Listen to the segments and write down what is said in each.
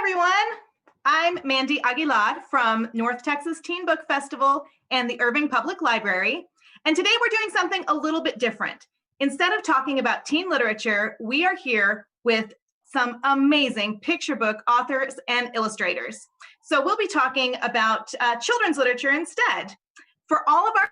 everyone. I'm Mandy Aguilar from North Texas Teen Book Festival and the Irving Public Library. And today we're doing something a little bit different. Instead of talking about teen literature, we are here with some amazing picture book authors and illustrators. So we'll be talking about children's literature instead. For all of our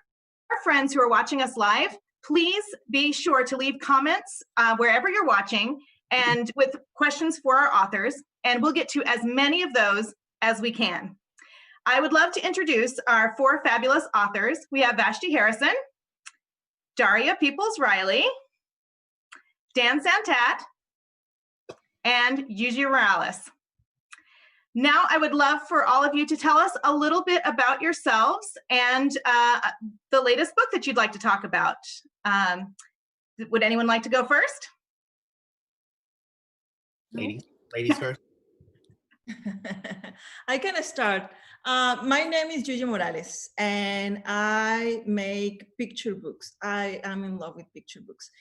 friends who are watching us live, please be sure to leave comments wherever you're watching and with questions for our authors, and we'll get to as many of those as we can. I would love to introduce our four fabulous authors. We have Vashti Harrison, Daria Peoples-Riley, Dan Santat, and Yuyi Morales. Now I would love for all of you to tell us a little bit about yourselves and the latest book that you'd like to talk about. Would anyone like to go first? Ladies first. I can start. My name is Giulia Morales, and I make picture books. I am in love with picture books.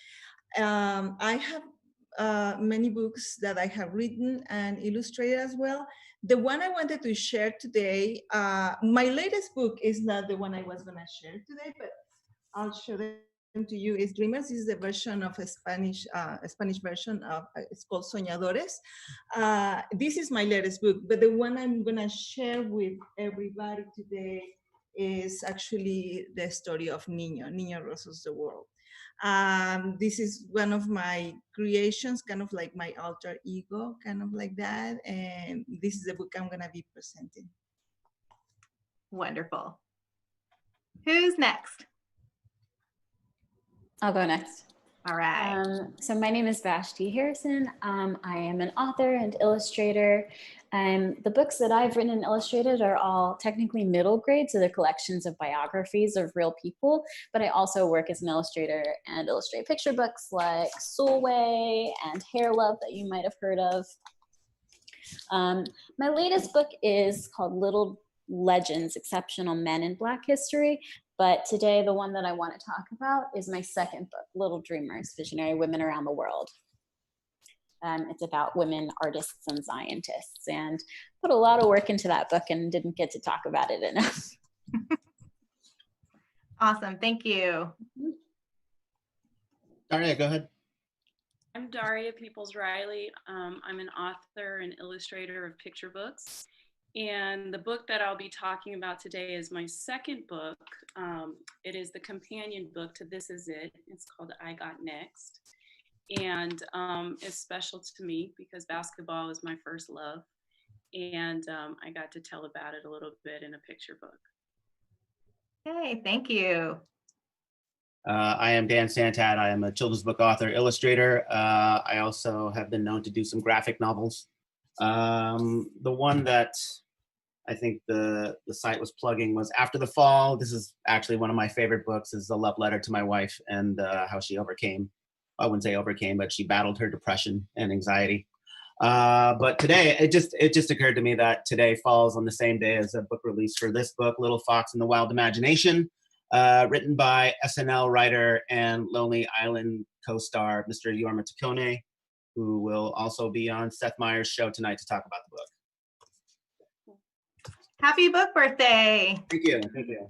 I have many books that I have written and illustrated as well. The one I wanted to share today, my latest book is not the one I was going to share today, but I'll show them to you. Is Dreamers. This is a version of a Spanish version of it's called Soñadores. This is my latest book, but the one I'm going to share with everybody today is actually the story of Niño Versus the World. This is one of my creations, kind of like my alter ego, kind of like that. And this is the book I'm going to be presenting. Wonderful. Who's next? I'll go next. All right. So my name is Vashti Harrison. I am an author and illustrator. The books that I've written and illustrated are all technically middle grade, so they're collections of biographies of real people, but I also work as an illustrator and illustrate picture books like Soulway and Hair Love that you might have heard of. My latest book is called Little Legends, Exceptional Men in Black History. But today, the one that I want to talk about is my second book, Little Dreamers, Visionary Women Around the World. It's about women artists and scientists, and put a lot of work into that book and didn't get to talk about it enough. Awesome, thank you. Daria, go ahead. I'm Daria Peoples-Riley. I'm an author and illustrator of picture books. And the book that I'll be talking about today is my second book. It is the companion book to This Is It. It's called I Got Next. And it's special to me because basketball is my first love. And I got to tell about it a little bit in a picture book. Okay, thank you. I am Dan Santat. I am a children's book author, illustrator. I also have been known to do some graphic novels. The one that I think the site was plugging was After the Fall. This is actually one of my favorite books, is a love letter to my wife and how she overcame, I wouldn't say overcame, but she battled her depression and anxiety. But today, it just occurred to me that today falls on the same day as a book release for this book, Little Fox and the Wild Imagination, written by SNL writer and Lonely Island co-star, Mr. Yorma Taccone, who will also be on Seth Meyers' show tonight to talk about the book. Happy book birthday. Thank you, thank you.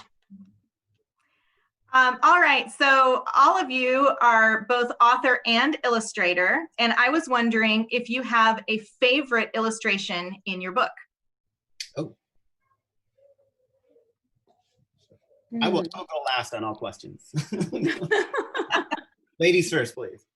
All right, so all of you are both author and illustrator, and I was wondering if you have a favorite illustration in your book. Oh. I'll go last on all questions. Ladies first, please.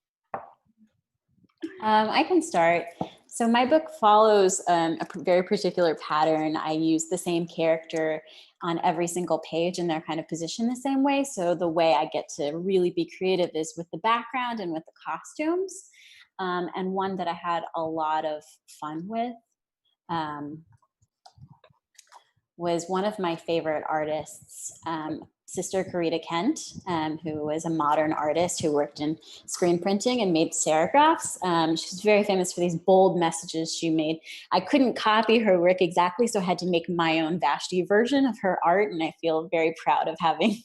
I can start. So my book follows a very particular pattern. I use the same character on every single page, and they're kind of positioned the same way. So the way I get to really be creative is with the background and with the costumes. And one that I had a lot of fun with was one of my favorite artists, sister, Karida Kent, who is a modern artist who worked in screen printing and made serigraphs. She's very famous for these bold messages she made. I couldn't copy her work exactly, so I had to make my own Vashti version of her art, and I feel very proud of having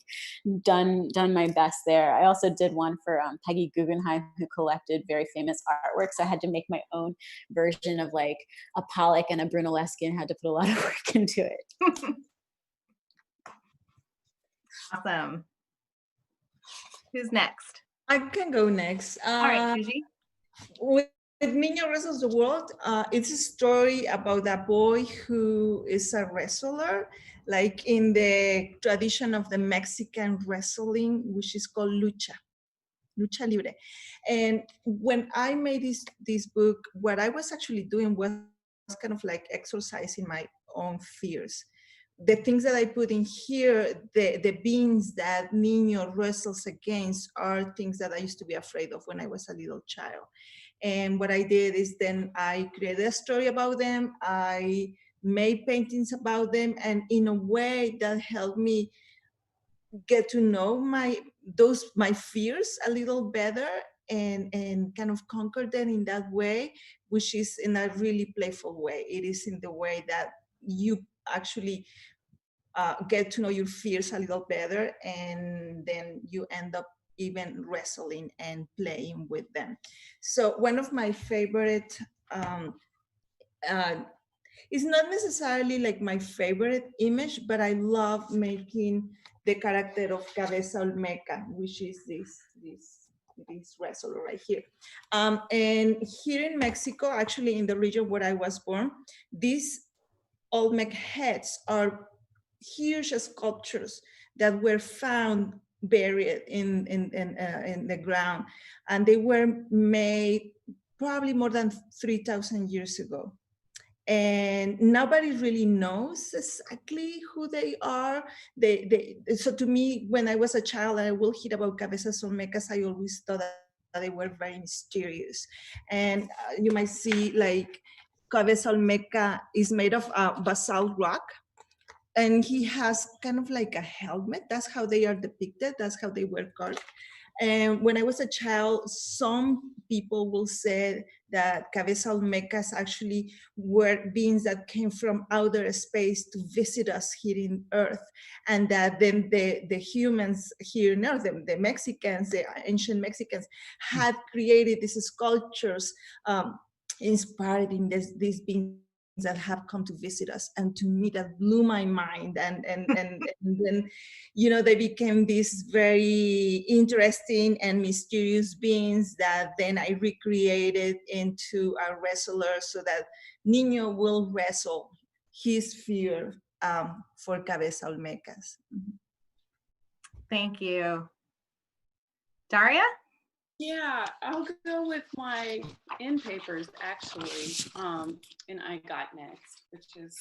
done my best there. I also did one for Peggy Guggenheim, who collected very famous artwork, so I had to make my own version of like a Pollock and a Brunelleschi and had to put a lot of work into it. Awesome. Who's next? I can go next. All right, Gigi. With Niño Wrestles the World, it's a story about a boy who is a wrestler, like in the tradition of the Mexican wrestling, which is called lucha libre. And when I made this book, what I was actually doing was kind of like exercising my own fears. The things that I put in here, the beings that Niño wrestles against are things that I used to be afraid of when I was a little child. And what I did is then I created a story about them. I made paintings about them. And in a way that helped me get to know my fears a little better and kind of conquer them in that way, which is in a really playful way. It is in the way that you actually get to know your fears a little better, and then you end up even wrestling and playing with them. So one of my favorite, it's not necessarily like my favorite image, but I love making the character of Cabeza Olmeca, which is this wrestler right here. And here in Mexico, actually in the region where I was born, these Olmec heads are huge sculptures that were found buried in the ground, and they were made probably more than 3,000 years ago. And nobody really knows exactly who they are. So to me, when I was a child, I will hear about Cabezas Olmecas, I always thought that they were very mysterious. And you might see like Cabeza Olmeca is made of basalt rock, and he has kind of like a helmet. That's how they are depicted. That's how they were called. And when I was a child, some people will say that Cabeza Olmecas actually were beings that came from outer space to visit us here in Earth, and that then the humans here in Earth, the Mexicans, the ancient Mexicans, had created these sculptures inspired in these beings that have come to visit us. And to me, that blew my mind. And then, you know, they became these very interesting and mysterious beings that then I recreated into a wrestler, so that Niño will wrestle his fear for Cabeza Olmecas. Thank you. Daria? Yeah, I'll go with my end papers actually, and I got next, which is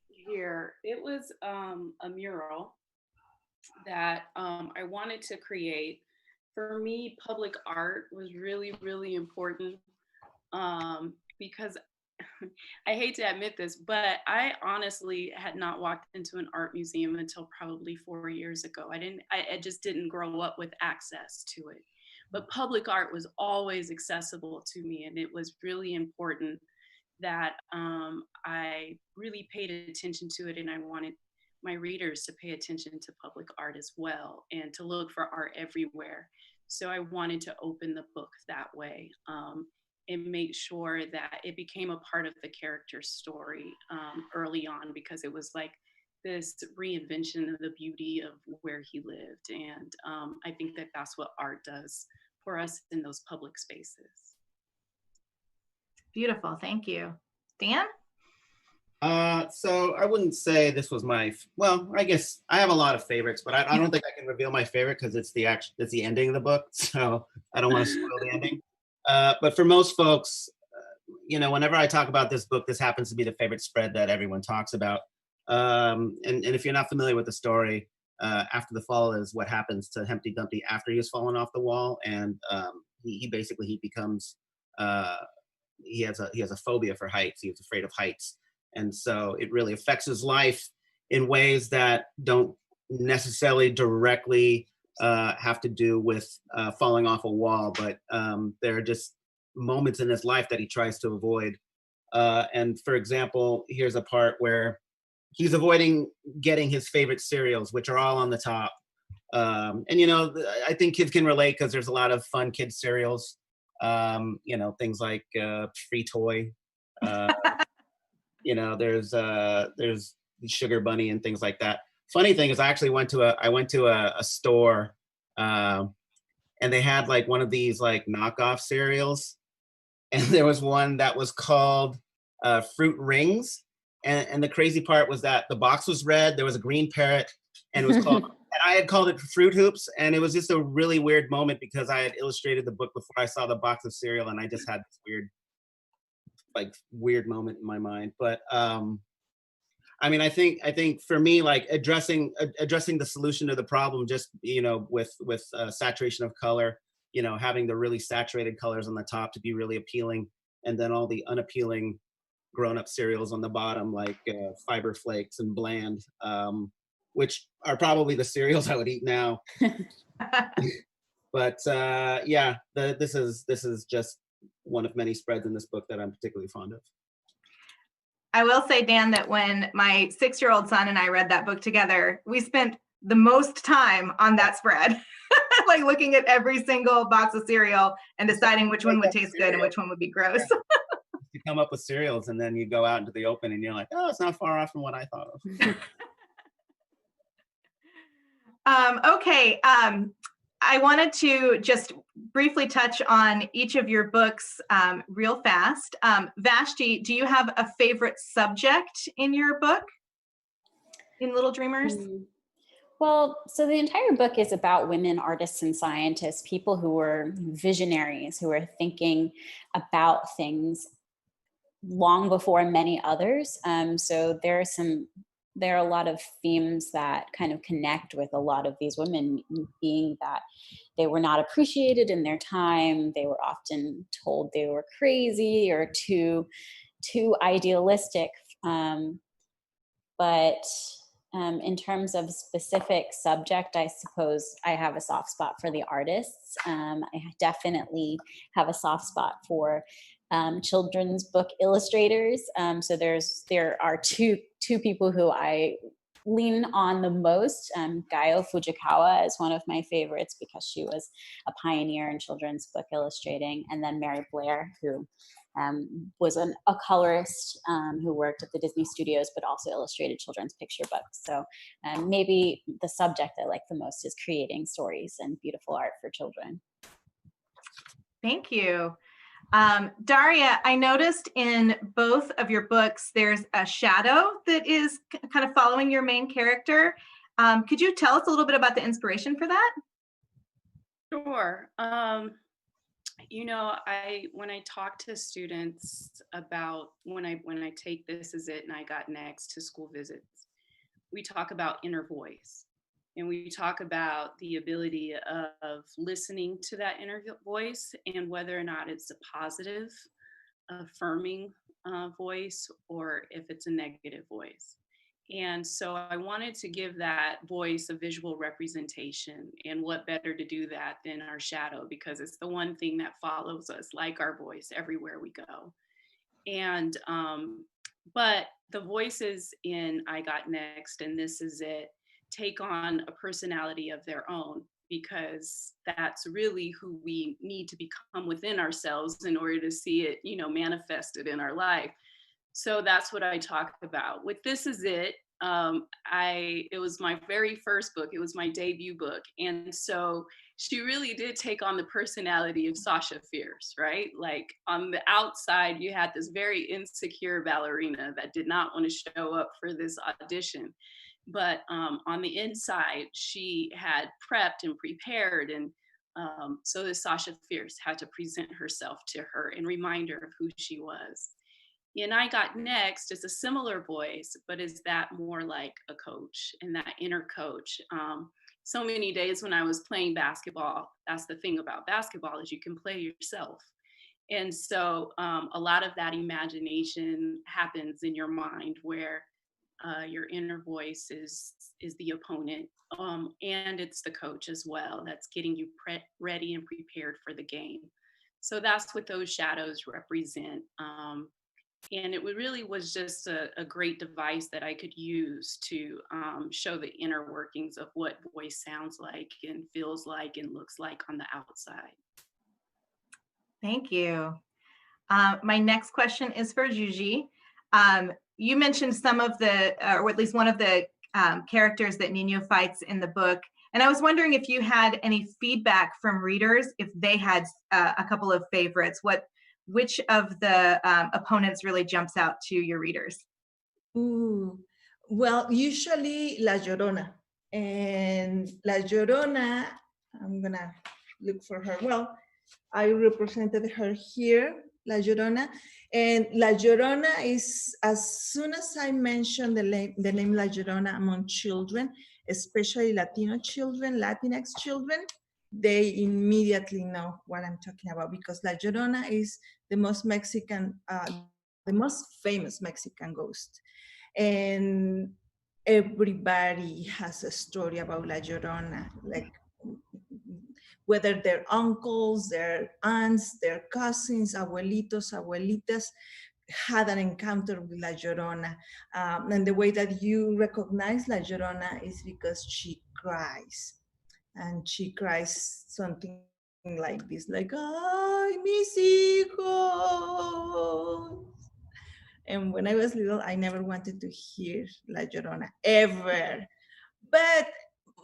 here. It was a mural that I wanted to create. For me, public art was really, really important because I hate to admit this, but I honestly had not walked into an art museum until probably 4 years ago. I just didn't grow up with access to it. But public art was always accessible to me, and it was really important that I really paid attention to it, and I wanted my readers to pay attention to public art as well, and to look for art everywhere. So I wanted to open the book that way. And make sure that it became a part of the character's story early on, because it was like this reinvention of the beauty of where he lived. And I think that that's what art does for us in those public spaces. Beautiful, thank you. Dan? So I wouldn't say this was well, I guess I have a lot of favorites, but I don't think I can reveal my favorite because it's the ending of the book. So I don't want to spoil the ending. But for most folks, you know, whenever I talk about this book, this happens to be the favorite spread that everyone talks about. And if you're not familiar with the story, After the Fall is what happens to Humpty Dumpty after he has fallen off the wall, and he becomes he has a phobia for heights. He's afraid of heights, and so it really affects his life in ways that don't necessarily directly have to do with falling off a wall, but there are just moments in his life that he tries to avoid. And for example, here's a part where he's avoiding getting his favorite cereals, which are all on the top. And you know, I think kids can relate because there's a lot of fun kids cereals. You know, things like Free Toy. You know, there's Sugar Bunny and things like that. Funny thing is, I actually went to a store, and they had like one of these like knockoff cereals, and there was one that was called Fruit Rings, and the crazy part was that the box was red. There was a green parrot, and it was called. And I had called it Fruit Hoops, and it was just a really weird moment because I had illustrated the book before I saw the box of cereal, and I just had this weird moment in my mind. But I mean, I think for me, like addressing the solution to the problem, just, you know, with saturation of color, you know, having the really saturated colors on the top to be really appealing, and then all the unappealing grown-up cereals on the bottom, like Fiber Flakes and Bland, which are probably the cereals I would eat now. But yeah, this is just one of many spreads in this book that I'm particularly fond of. I will say, Dan, that when my 6-year-old son and I read that book together, we spent the most time on that spread, like looking at every single box of cereal and deciding which one would taste good and which one would be gross. You come up with cereals and then you go out into the open and you're like, oh, it's not far off from what I thought of. Okay, I wanted to just briefly touch on each of your books real fast. Vashti, do you have a favorite subject in your book, in Little Dreamers? Well, so the entire book is about women artists and scientists, people who were visionaries, who were thinking about things long before many others. So there are a lot of themes that kind of connect with a lot of these women, being that they were not appreciated in their time. They were often told they were crazy or too idealistic. But in terms of specific subject, I suppose I have a soft spot for the artists. I definitely have a soft spot for children's book illustrators. So there are two people who I lean on the most. Gaio Fujikawa is one of my favorites because she was a pioneer in children's book illustrating, and then Mary Blair, who was a colorist who worked at the Disney Studios but also illustrated children's picture books. So maybe the subject I like the most is creating stories and beautiful art for children. Thank you. Daria, I noticed in both of your books, there's a shadow that is kind of following your main character. Could you tell us a little bit about the inspiration for that? Sure. You know, when I talk to students about when I take This Is It and I Got Next to school visits, we talk about inner voice. And we talk about the ability of listening to that inner voice and whether or not it's a positive, affirming voice, or if it's a negative voice. And so I wanted to give that voice a visual representation, and what better to do that than our shadow, because it's the one thing that follows us like our voice everywhere we go. And but the voices in I Got Next and This Is It take on a personality of their own, because that's really who we need to become within ourselves in order to see it, you know, manifested in our life. So that's what I talk about. With This Is It, it was my very first book. It was my debut book. And so she really did take on the personality of Sasha Fierce, right? Like on the outside, you had this very insecure ballerina that did not want to show up for this audition. But on the inside, she had prepped and prepared. And so this Sasha Fierce had to present herself to her and remind her of who she was. And I Got Next is a similar voice, but is that more like a coach and that inner coach. So many days when I was playing basketball, that's the thing about basketball, is you can play yourself. And so a lot of that imagination happens in your mind where your inner voice is the opponent, and it's the coach as well that's getting you ready and prepared for the game. So that's what those shadows represent. And it really was just a great device that I could use to show the inner workings of what voice sounds like and feels like and looks like on the outside. Thank you. My next question is for Giulia. You mentioned some of the, or at least one of the characters that Niño fights in the book. And I was wondering if you had any feedback from readers, if they had a couple of favorites. Which of the opponents really jumps out to your readers? Ooh. Well, usually La Llorona. And La Llorona, I'm gonna look for her. Well, I represented her here, La Llorona. And La Llorona is, as soon as I mention the name La Llorona among children, especially Latino children, Latinx children, they immediately know what I'm talking about, because La Llorona is the most Mexican, the most famous Mexican ghost. And everybody has a story about La Llorona, like whether their uncles, their aunts, their cousins, abuelitos, abuelitas, had an encounter with La Llorona. And the way that you recognize La Llorona is because she cries. And she cries something like this, like, ay, mis hijos. And when I was little, I never wanted to hear La Llorona, ever. But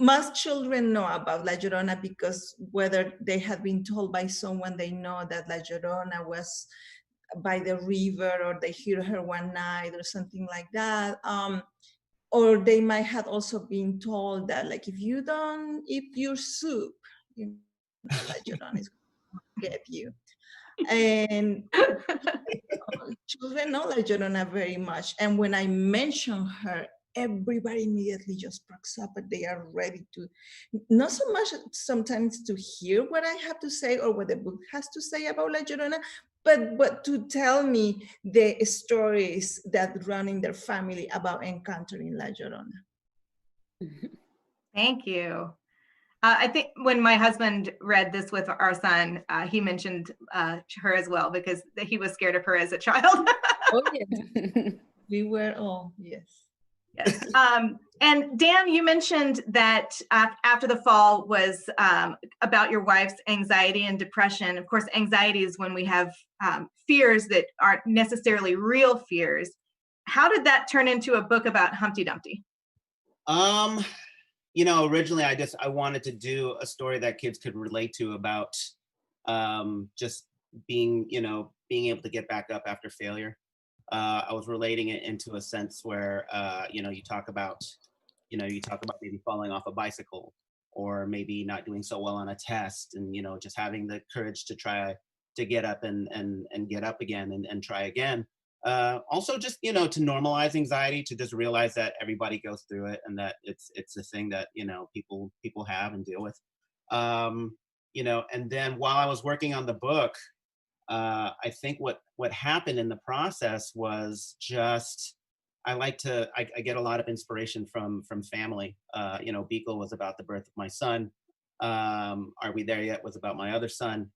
most children know about La Llorona because whether they had been told by someone they know that La Llorona was by the river, or they hear her one night or something like that. Or they might have also been told that, like, if you don't eat your soup, you know, La Llorona is going to get you. And children know La Llorona very much. And when I mention her, everybody immediately just perks up, and they are ready to, not so much sometimes to hear what I have to say or what the book has to say about La Llorona, but to tell me the stories that run in their family about encountering La Llorona. Thank you. I think when my husband read this with our son, he mentioned her as well, because he was scared of her as a child. Oh, yes. We were all, yes. Yes. And Dan, you mentioned that After the Fall was about your wife's anxiety and depression. Of course, anxiety is when we have fears that aren't necessarily real fears. How did that turn into a book about Humpty Dumpty? You know, originally I wanted to do a story that kids could relate to about just being able to get back up after failure. I was relating it into a sense where, you talk about maybe falling off a bicycle, or maybe not doing so well on a test, and, just having the courage to try to get up and get up again and try again. Also just, to normalize anxiety, to just realize that everybody goes through it, and that it's a thing that, people have and deal with. And then while I was working on the book, I think what happened in the process was just, I get a lot of inspiration from family. Beagle was about the birth of my son. Are We There Yet was about my other son.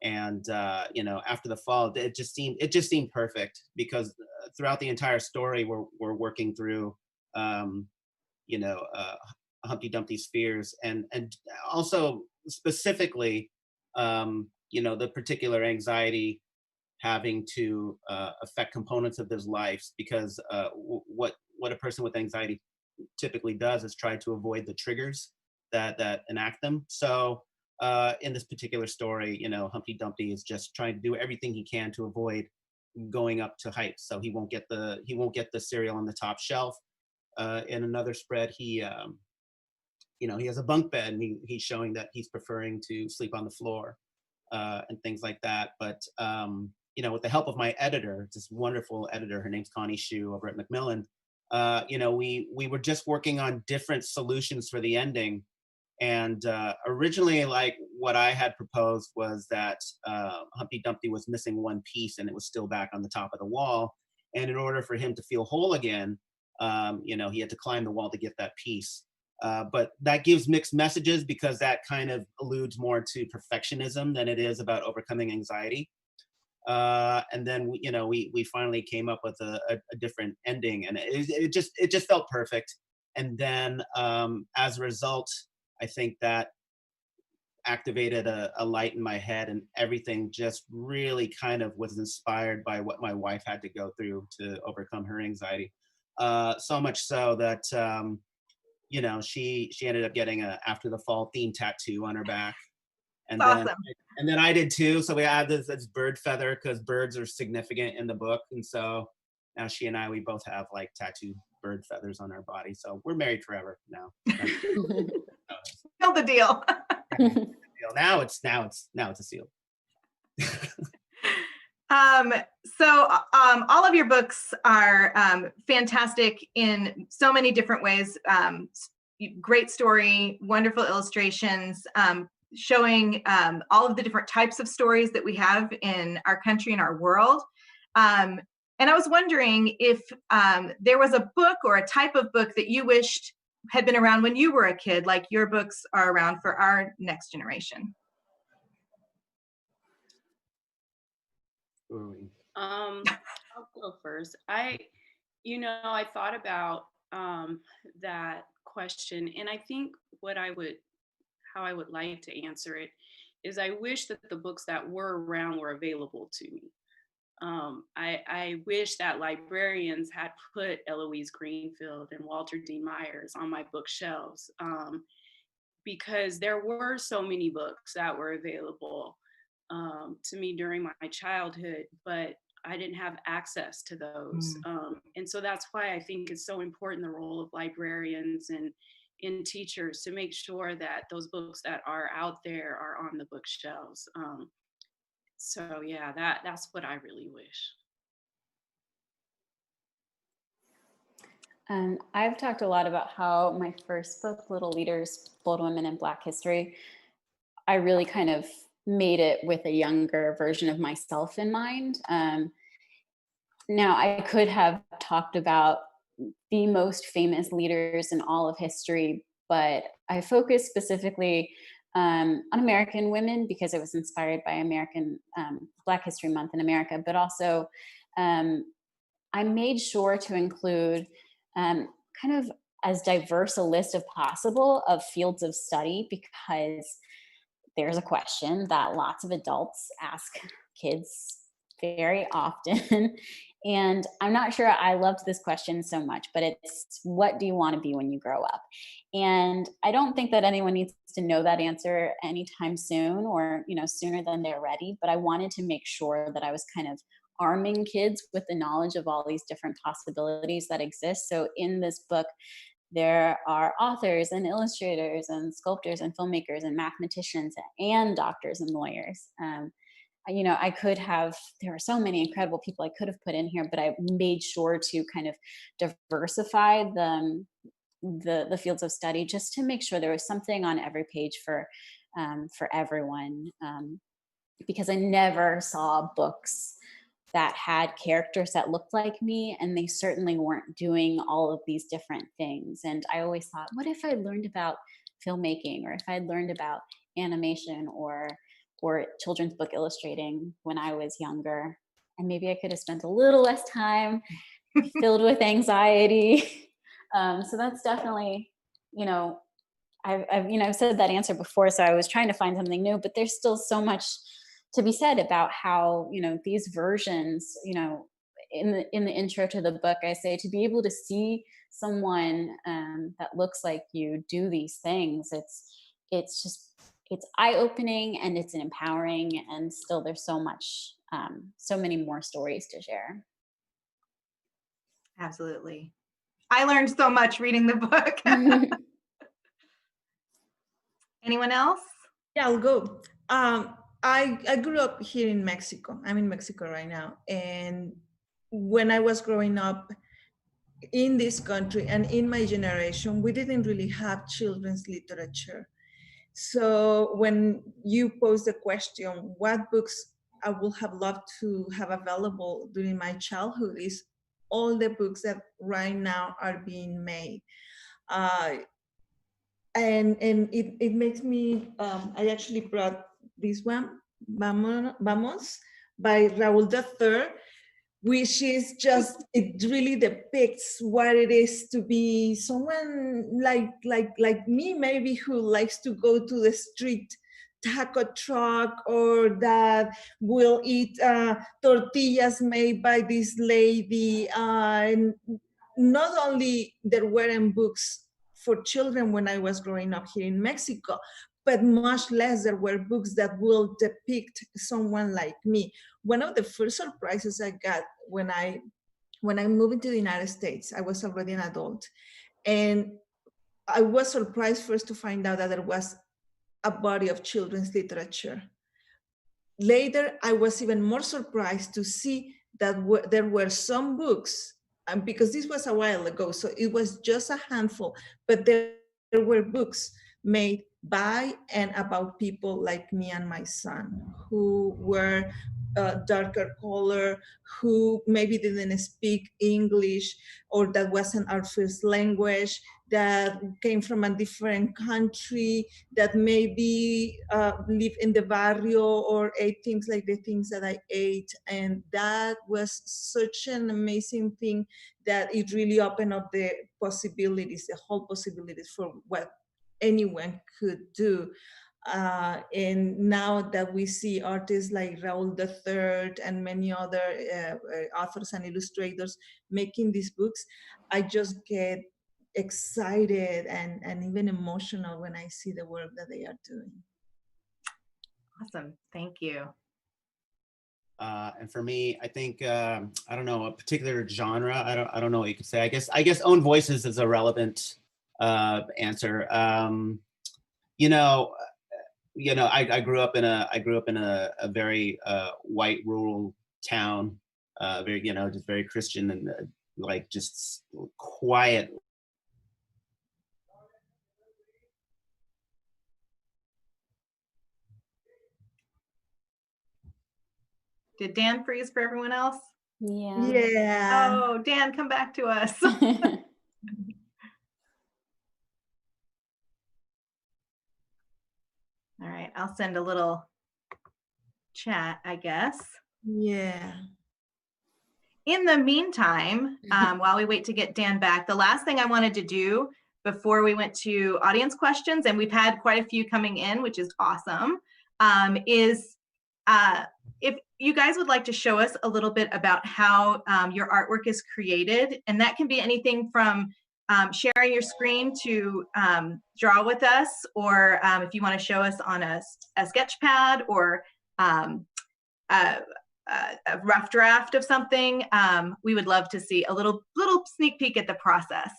And After the Fall, it just seemed perfect, because throughout the entire story, we're working through Humpty Dumpty's fears, and also specifically the particular anxiety having to affect components of his life, because what a person with anxiety typically does is try to avoid the triggers that enact them. So in this particular story, Humpty Dumpty is just trying to do everything he can to avoid going up to heights, so he won't get the cereal on the top shelf. In another spread, he has a bunk bed, and he's showing that he's preferring to sleep on the floor, and things like that. But with the help of my editor, this wonderful editor, her name's Connie Hsu over at Macmillan, we were just working on different solutions for the ending. And originally, like, what I had proposed was that Humpty Dumpty was missing one piece, and it was still back on the top of the wall. And in order for him to feel whole again, He had to climb the wall to get that piece. But that gives mixed messages because that kind of alludes more to perfectionism than it is about overcoming anxiety. And then we finally came up with a different ending, and it just felt perfect. And then as a result, I think that activated a light in my head, and everything just really kind of was inspired by what my wife had to go through to overcome her anxiety. So much so that she ended up getting a After the Fall theme tattoo on her back. And That's then, awesome. and then I did too. So we had this bird feather because birds are significant in the book. And so now she and we both have like tattooed bird feathers on our body. So we're married forever now. Seal the deal. Now it's a seal. All of your books are fantastic in so many different ways. Great story, wonderful illustrations, showing all of the different types of stories that we have in our country and our world. And I was wondering if there was a book or a type of book that you wished had been around when you were a kid, like your books are around for our next generation. I'll go first. I thought about that question, and I think how I would like to answer it is I wish that the books that were around were available to me. I wish that librarians had put Eloise Greenfield and Walter D. Myers on my bookshelves, because there were so many books that were available to me during my childhood, but I didn't have access to those. And so that's why I think it's so important, the role of librarians and teachers, to make sure that those books that are out there are on the bookshelves. So yeah, that's what I really wish. I've talked a lot about how my first book, Little Leaders, Bold Women in Black History, I really kind of made it with a younger version of myself in mind. Now, I could have talked about the most famous leaders in all of history, but I focused specifically on American women because it was inspired by American Black History Month in America, but also I made sure to include kind of as diverse a list as possible of fields of study, because there's a question that lots of adults ask kids very often. And I'm not sure I loved this question so much, but it's, what do you want to be when you grow up? And I don't think that anyone needs to know that answer anytime soon, or, sooner than they're ready. But I wanted to make sure that I was kind of arming kids with the knowledge of all these different possibilities that exist. So in this book, there are authors and illustrators and sculptors and filmmakers and mathematicians and doctors and lawyers. I could have, there are so many incredible people I could have put in here, but I made sure to kind of diversify the fields of study, just to make sure there was something on every page for everyone. Because I never saw books that had characters that looked like me, and they certainly weren't doing all of these different things. And I always thought, what if I learned about filmmaking, or if I'd learned about animation or children's book illustrating when I was younger, and maybe I could have spent a little less time filled with anxiety. So that's definitely, I've said that answer before, so I was trying to find something new, but there's still so much to be said about how, these versions, in the intro to the book, I say, to be able to see someone that looks like you do these things, it's eye-opening and it's empowering, and still there's so many more stories to share. Absolutely. I learned so much reading the book. Anyone else? Yeah, I'll go. I grew up here in Mexico. I'm in Mexico right now. And when I was growing up in this country and in my generation, we didn't really have children's literature. So when you pose the question, what books I would have loved to have available during my childhood, is all the books that right now are being made. And it makes me, I actually brought this one, Vamos, by Raúl III, which is just, it really depicts what it is to be someone like me, maybe, who likes to go to the street taco truck, or that will eat tortillas made by this lady. And not only there weren't books for children when I was growing up here in Mexico, but much less there were books that will depict someone like me. One of the first surprises I got when I moved into the United States, I was already an adult, and I was surprised first to find out that there was a body of children's literature. Later, I was even more surprised to see that there were some books, and because this was a while ago, so it was just a handful, but there were books made by and about people like me and my son, who were darker color, who maybe didn't speak English, or that wasn't our first language, that came from a different country, that maybe live in the barrio or ate things like the things that I ate. And that was such an amazing thing that it really opened up the possibilities, the whole possibilities for what anyone could do. And now that we see artists like Raúl III and many other authors and illustrators making these books, I just get excited and even emotional when I see the work that they are doing. Awesome, thank you. And for me, I think I don't know, a particular genre. I don't know what you could say. I guess own voices is a relevant answer. I grew up in a very white rural town, very just very Christian and like just quiet. Did Dan freeze for everyone else? Yeah. Yeah. Oh, Dan, come back to us. All right, I'll send a little chat, I guess. Yeah. In the meantime, while we wait to get Dan back, the last thing I wanted to do before we went to audience questions, and we've had quite a few coming in, which is awesome, is if you guys would like to show us a little bit about how your artwork is created, and that can be anything from sharing your screen to draw with us, or if you want to show us on a sketch pad or a rough draft of something, we would love to see a little sneak peek at the process.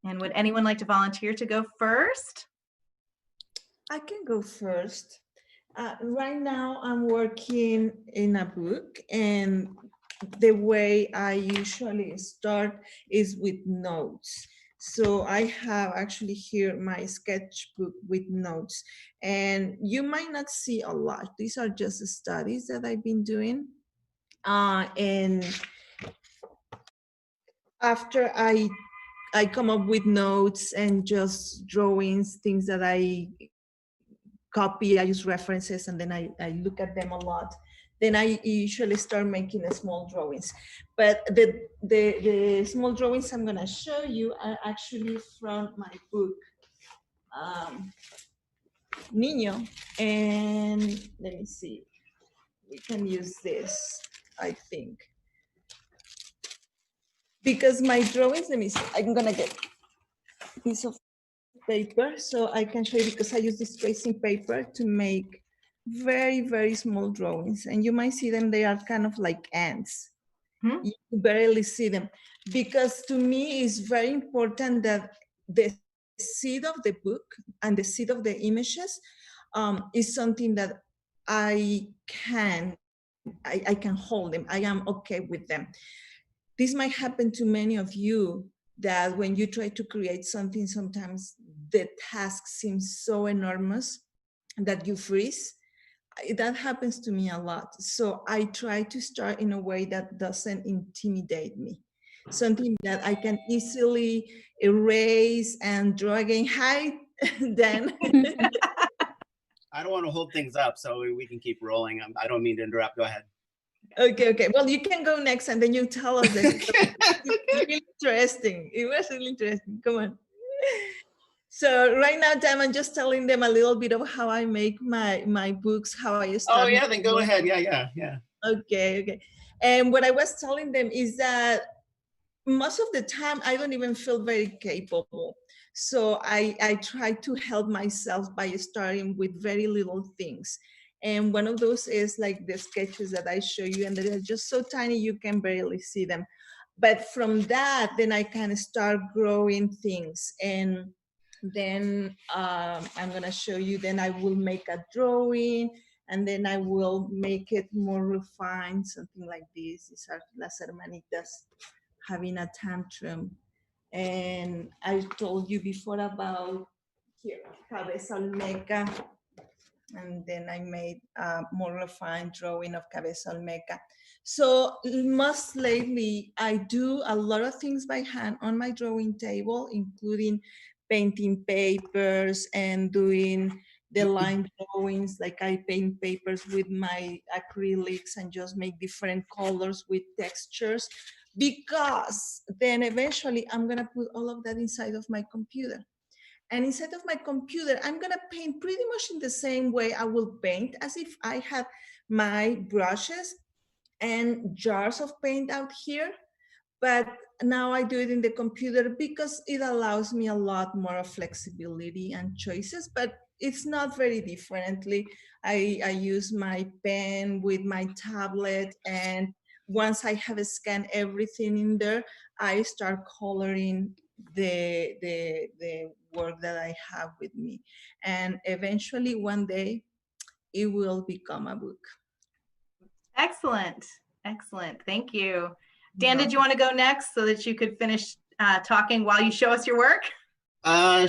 And would anyone like to volunteer to go first? I can go first. Right now I'm working in a book, and the way I usually start is with notes. So I have actually here my sketchbook with notes, and you might not see a lot. These are just studies that I've been doing. And after I come up with notes and just drawings, things that I copy, I use references, and then I look at them a lot. Then I usually start making the small drawings. But the small drawings I'm gonna show you are actually from my book, Niño. And let me see, we can use this, I think. Because my drawings, let me see, I'm gonna get a piece of paper so I can show you, because I use this tracing paper to make very, very small drawings. And you might see them, they are kind of like ants. You barely see them, because to me it's very important that the seed of the book and the seed of the images is something that I can hold them. I am okay with them. This might happen to many of you, that when you try to create something, sometimes the task seems so enormous that you freeze. that happens to me a lot. So I try to start in a way that doesn't intimidate me. Something that I can easily erase and draw again. Hi, Dan. I don't want to hold things up, so we can keep rolling. I don't mean to interrupt. Go ahead. Okay. Well, you can go next, and then you tell us this. It's really interesting. It was really interesting. Come on. So right now, Dan, I'm just telling them a little bit of how I make my books, how I start. Oh yeah, then go ahead. Yeah. Okay. And what I was telling them is that most of the time I don't even feel very capable. So I try to help myself by starting with very little things. And one of those is like the sketches that I show you, and they're just so tiny you can barely see them. But from that, then I can start growing things. And then I'm gonna show you, then I will make a drawing, and then I will make it more refined, something like this. These are las hermanitas having a tantrum. And I told you before about here, Cabeza Olmeca, and then I made a more refined drawing of Cabeza Olmeca. So most lately, I do a lot of things by hand on my drawing table, including painting papers and doing the line drawings. Like I paint papers with my acrylics and just make different colors with textures, because then eventually I'm gonna put all of that inside of my computer. And inside of my computer, I'm gonna paint pretty much in the same way I will paint, as if I had my brushes and jars of paint out here. But now I do it in the computer because it allows me a lot more flexibility and choices, but it's not very differently. I use my pen with my tablet, and once I have scanned everything in there, I start coloring the work that I have with me. And eventually one day it will become a book. Excellent. Thank you. Dan, did you want to go next so that you could finish talking while you show us your work?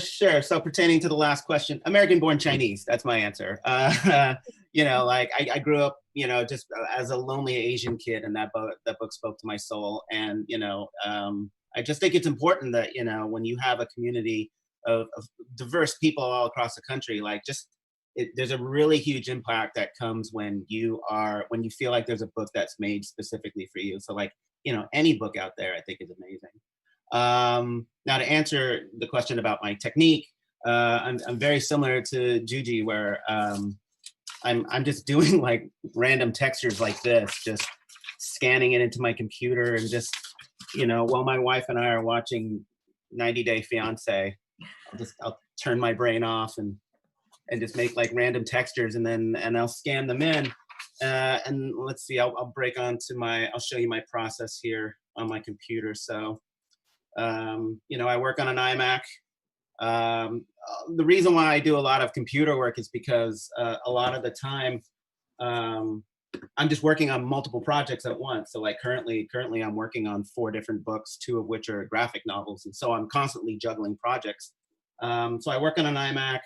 Sure. So pertaining to the last question, American-born Chinese, that's my answer. Like I grew up, just as a lonely Asian kid, and that book spoke to my soul. And, I just think it's important that, when you have a community of diverse people all across the country, like there's a really huge impact that comes when you feel like there's a book that's made specifically for you. So like, any book out there I think is amazing. Now to answer the question about my technique, I'm very similar to Giulia, where I'm just doing like random textures like this, just scanning it into my computer, and just, while my wife and I are watching 90 Day Fiance, I'll turn my brain off and just make like random textures, and I'll scan them in. And let's see, I'll I'll show you my process here on my computer. So, I work on an iMac. The reason why I do a lot of computer work is because a lot of the time, I'm just working on multiple projects at once. So like currently I'm working on 4 different books, 2 of which are graphic novels. And so I'm constantly juggling projects. So I work on an iMac.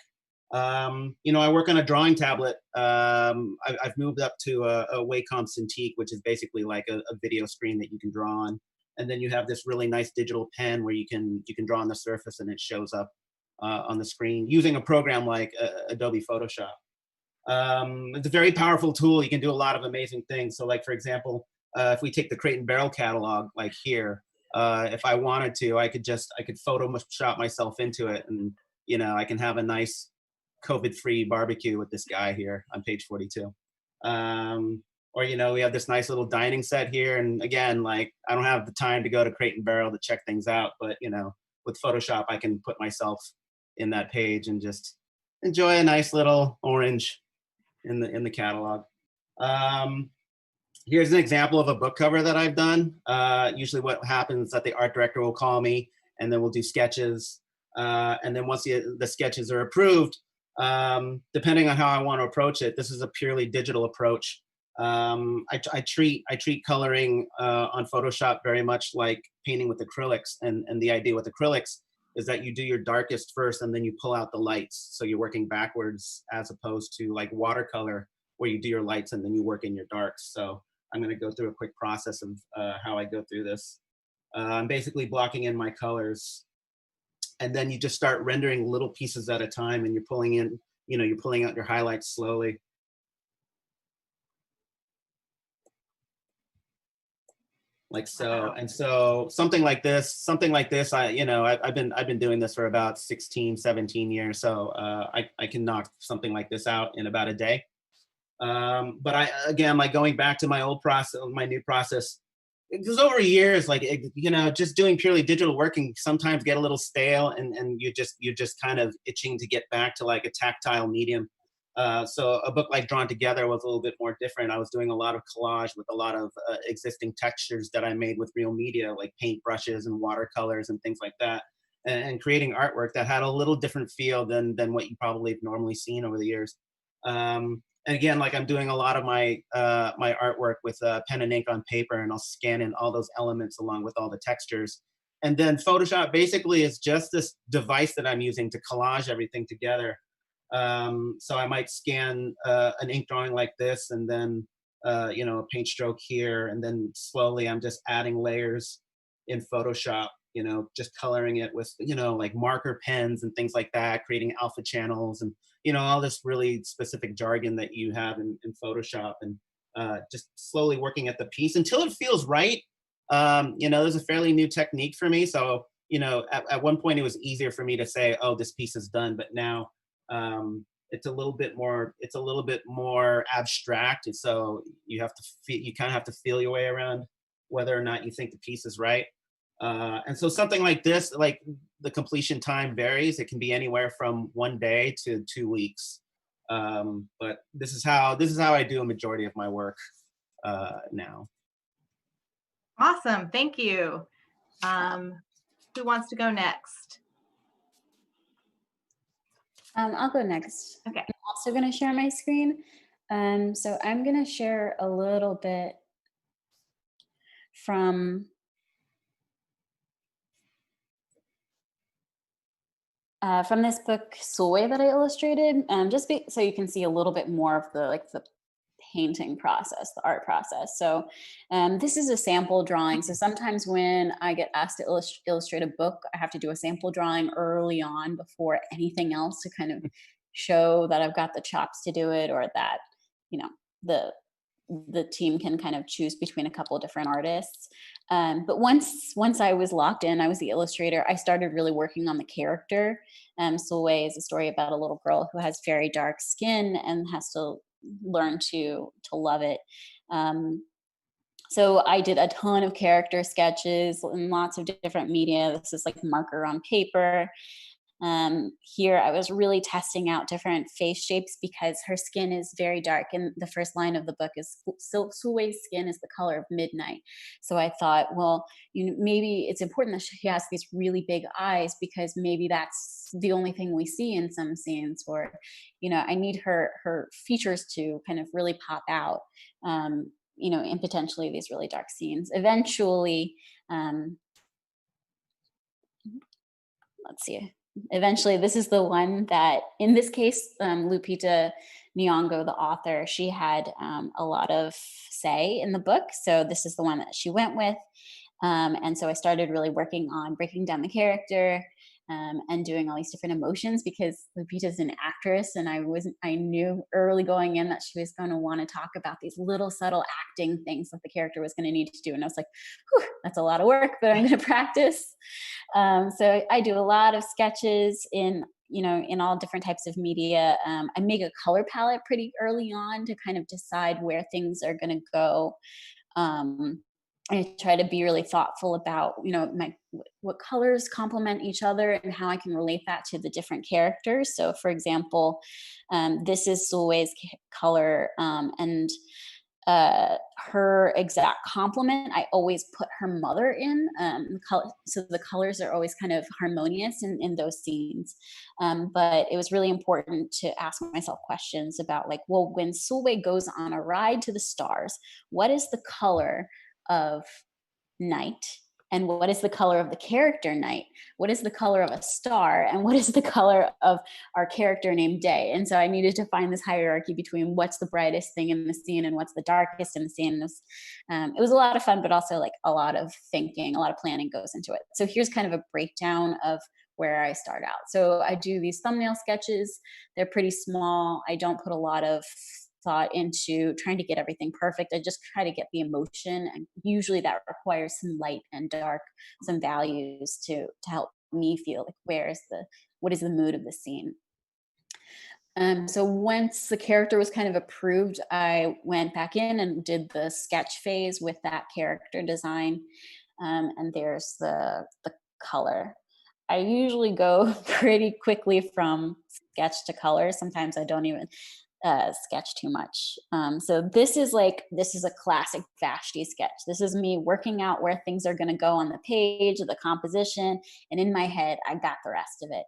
I work on a drawing tablet. I've moved up to a Wacom Cintiq, which is basically like a video screen that you can draw on. And then you have this really nice digital pen where you can draw on the surface and it shows up on the screen using a program like Adobe Photoshop. It's a very powerful tool. You can do a lot of amazing things. So like, for example, if we take the Crate and Barrel catalog, like here, if I wanted to, I could Photoshop myself into it, and, I can have a nice COVID-free barbecue with this guy here on page 42. Or, we have this nice little dining set here. And again, like, I don't have the time to go to Crate and Barrel to check things out, but, with Photoshop, I can put myself in that page and just enjoy a nice little orange in the catalog. Here's an example of a book cover that I've done. Usually what happens is that the art director will call me, and then we'll do sketches. And then once the sketches are approved, depending on how I want to approach it, this is a purely digital approach. I treat coloring on Photoshop very much like painting with acrylics, and the idea with acrylics is that you do your darkest first and then you pull out the lights. So you're working backwards, as opposed to like watercolor, where you do your lights and then you work in your darks. So I'm going to go through a quick process of how I go through this. I'm basically blocking in my colors, and then you just start rendering little pieces at a time, and you're pulling in, you're pulling out your highlights slowly. Like so. Wow. And so something like this, I've been doing this for about 16, 17 years. So I can knock something like this out in about a day. But again, like going back to my old process, my new process, because over years, like, just doing purely digital work can sometimes get a little stale, and you're just kind of itching to get back to like a tactile medium. So a book like Drawn Together was a little bit more different. I was doing a lot of collage with a lot of existing textures that I made with real media, like paint brushes and watercolors and things like that, and creating artwork that had a little different feel than what you probably have normally seen over the years. And again, like I'm doing a lot of my my artwork with pen and ink on paper, and I'll scan in all those elements along with all the textures. And then Photoshop basically is just this device that I'm using to collage everything together. So I might scan an ink drawing like this, and then a paint stroke here, and then slowly I'm just adding layers in Photoshop, just coloring it with like marker pens and things like that, creating alpha channels and all this really specific jargon that you have in Photoshop, and just slowly working at the piece until it feels right. There's a fairly new technique for me, so at one point it was easier for me to say, oh, this piece is done, but now it's a little bit more abstract, and so you kind of have to feel your way around whether or not you think the piece is right. And so something like this, like the completion time varies. It can be anywhere from 1 day to 2 weeks. But this is how I do a majority of my work now. Awesome, thank you. Who wants to go next? I'll go next. Okay. I'm also going to share my screen. So I'm going to share a little bit from this book, Soy, that I illustrated, so you can see a little bit more of the painting process, the art process. So this is a sample drawing. So sometimes when I get asked to illustrate a book, I have to do a sample drawing early on before anything else to kind of show that I've got the chops to do it, or that, the team can kind of choose between a couple of different artists. But once I was locked in, I was the illustrator, I started really working on the character. Soy is a story about a little girl who has very dark skin and has to learn to love it. So I did a ton of character sketches in lots of different media. This is like marker on paper. Here I was really testing out different face shapes because her skin is very dark, and the first line of the book is Soy's skin is the color of midnight. So I thought, well, maybe it's important that she has these really big eyes, because maybe that's the only thing we see in some scenes, or I need her features to kind of really pop out, in potentially these really dark scenes. Eventually, let's see. Eventually, this is the one that, in this case, Lupita Nyong'o, the author, she had a lot of say in the book. So this is the one that she went with. And so I started really working on breaking down the character and doing all these different emotions, because Lupita's an actress, and I knew early going in that she was going to want to talk about these little subtle acting things that the character was going to need to do. And I was like, whew, that's a lot of work, but I'm going to practice. So I do a lot of sketches in all different types of media. I make a color palette pretty early on to kind of decide where things are going to go. I try to be really thoughtful about, what colors complement each other and how I can relate that to the different characters. So, for example, this is Soy's color, and her exact complement, I always put her mother in. So the colors are always kind of harmonious in those scenes. But it was really important to ask myself questions about, like, well, when Soy goes on a ride to the stars, what is the color of night and what is the color of the character night? What is the color of a star? And what is the color of our character named Day? And so I needed to find this hierarchy between what's the brightest thing in the scene and what's the darkest in the scene. It was a lot of fun, but also like a lot of thinking, a lot of planning goes into it. So here's kind of a breakdown of where I start out. So I do these thumbnail sketches. They're pretty small. I don't put a lot of thought into trying to get everything perfect. I just try to get the emotion, and usually that requires some light and dark, some values to help me feel like what is the mood of the scene. So once the character was kind of approved, I went back in and did the sketch phase with that character design. And there's the color. I usually go pretty quickly from sketch to color. Sometimes I don't even sketch too much. So this is a classic Vashti sketch. This is me working out where things are going to go on the page, the composition, and in my head, I got the rest of it.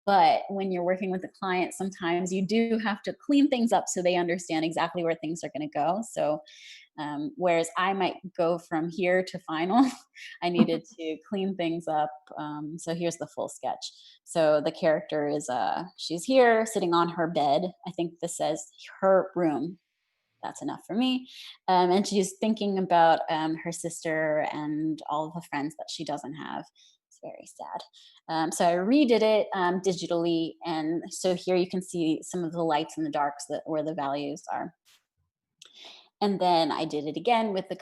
But when you're working with a client, sometimes you do have to clean things up so they understand exactly where things are going to go. So whereas I might go from here to final, I needed to clean things up. So here's the full sketch. So the character is, she's here sitting on her bed. I think this says her room. That's enough for me. And she's thinking about her sister and all of the friends that she doesn't have. It's very sad. So I redid it digitally. And so here you can see some of the lights and the darks where the values are. And then I did it again with the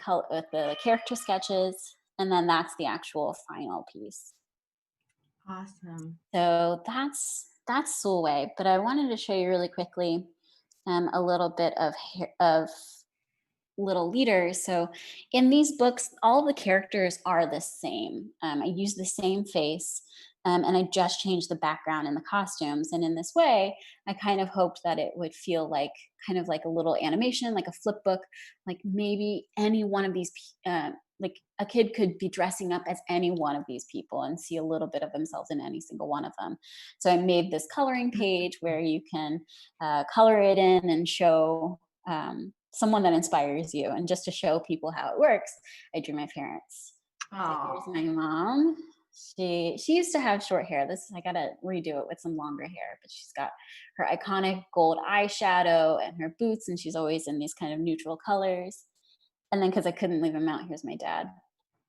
character sketches, and then that's the actual final piece. Awesome. So that's Sulway, but I wanted to show you really quickly a little bit of Little Leaders. So in these books, all the characters are the same. I use the same face. And I just changed the background and the costumes. And in this way, I kind of hoped that it would feel like kind of like a little animation, like a flip book, like maybe any one of these, like a kid could be dressing up as any one of these people and see a little bit of themselves in any single one of them. So I made this coloring page where you can color it in and show someone that inspires you. And just to show people how it works, I drew my parents. So here's my mom. She used to have short hair. I gotta redo it with some longer hair, but she's got her iconic gold eyeshadow and her boots, and she's always in these kind of neutral colors. And then because I couldn't leave him out, here's my dad.